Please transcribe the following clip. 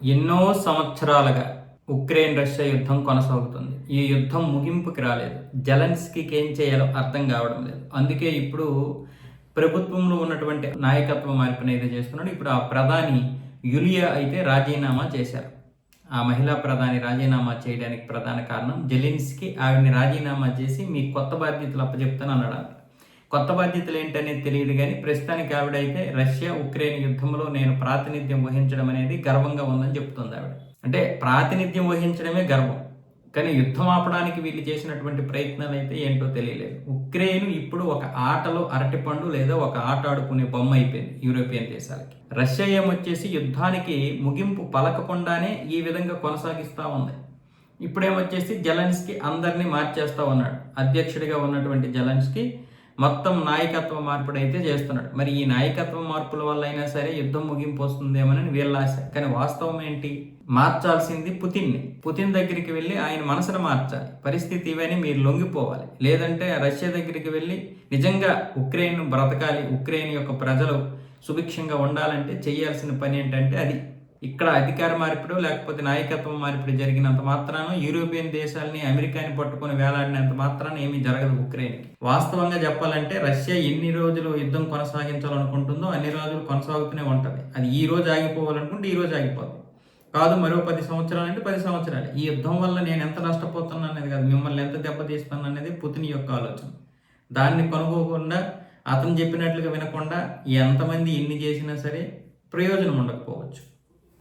ఎన్నో సంవత్సరాలుగా Ukraine Russia యుద్ధం కొనసాగుతుంది. ఈ యుద్ధం ముగింపుకి రాలేదు. జెలెన్స్కీకి ఏం చేయాలో అర్థం కావడం లేదు. అందుకే ఇప్పుడు ప్రభుత్వంలో ఉన్నటువంటి నాయకత్వ మార్పుని అయితే చేస్తున్నాడు. ఇప్పుడు ఆ ప్రధాని యులియా అయితే రాజీనామా చేశారు. ఆ మహిళా ప్రధాని రాజీనామా చేయడానికి ప్రధాన కారణం జెలెన్స్కీ ఆవిడని రాజీనామా చేసి మీకు కొత్త బాధ్యతలు అప్పచెప్తాను అన్నాడు. కొత్త బాధ్యతలు ఏంటనేది తెలియదు కానీ ప్రస్తుతానికి ఆవిడైతే రష్యా ఉక్రెయిన్ యుద్ధంలో నేను ప్రాతినిధ్యం వహించడం అనేది గర్వంగా ఉందని చెప్తుంది ఆవిడ. అంటే ప్రాతినిధ్యం వహించడమే గర్వం, కానీ యుద్ధం ఆపడానికి వీళ్ళు చేసినటువంటి ప్రయత్నాలు అయితే ఏంటో తెలియలేదు. ఉక్రెయిన్ ఇప్పుడు ఒక ఆటలో అరటిపండు లేదా ఒక ఆట ఆడుకునే బొమ్మ అయిపోయింది యూరోపియన్ దేశాలకి. రష్యా ఏమొచ్చేసి యుద్ధానికి ముగింపు పలకకుండానే ఈ విధంగా కొనసాగిస్తూ ఉంది. ఇప్పుడేమొచ్చేసి జెలెన్స్కీ అందరినీ మార్చేస్తూ ఉన్నాడు. అధ్యక్షుడిగా ఉన్నటువంటి జెలెన్స్కీ మొత్తం నాయకత్వ మార్పుడు అయితే చేస్తున్నాడు. మరి ఈ నాయకత్వ మార్పుల వల్ల అయినా సరే యుద్ధం ముగింపు వస్తుందేమోనని వీళ్ళ ఆశ. కానీ వాస్తవం ఏంటి? మార్చాల్సింది పుతిన్ని. పుతిన్ దగ్గరికి వెళ్ళి ఆయన మనసును మార్చాలి. పరిస్థితి ఇవన్నీ మీరు లొంగిపోవాలి, లేదంటే రష్యా దగ్గరికి వెళ్ళి నిజంగా ఉక్రెయిన్ బ్రతకాలి, ఉక్రెయిన్ యొక్క ప్రజలు సుభిక్షంగా ఉండాలంటే చేయాల్సిన పని ఏంటంటే అది. ఇక్కడ అధికార మార్పిడు లేకపోతే నాయకత్వం మార్పిడి జరిగినంత మాత్రాన యూరోపియన్ దేశాలని అమెరికాని పట్టుకొని వేలాడినంత మాత్రాన ఏమీ జరగదు ఉక్రెయిన్కి. వాస్తవంగా చెప్పాలంటే రష్యా ఎన్ని రోజులు యుద్ధం కొనసాగించాలనుకుంటుందో అన్ని రోజులు కొనసాగుతూనే ఉంటుంది. అది ఈ రోజు ఆగిపోవాలనుకుంటే ఈ రోజు ఆగిపోతుంది, కాదు మరో 10 సంవత్సరాలు అంటే 10 సంవత్సరాలు. ఈ యుద్ధం వల్ల నేను ఎంత నష్టపోతున్నా అనేది కాదు, మిమ్మల్ని ఎంత దెబ్బతీస్తాను అనేది పుతిన్ యొక్క ఆలోచన. దాన్ని కనుక్కోకుండా అతను చెప్పినట్లుగా వినకుండా ఎంతమంది ఎన్ని చేసినా సరే ప్రయోజనం ఉండకపోవచ్చు.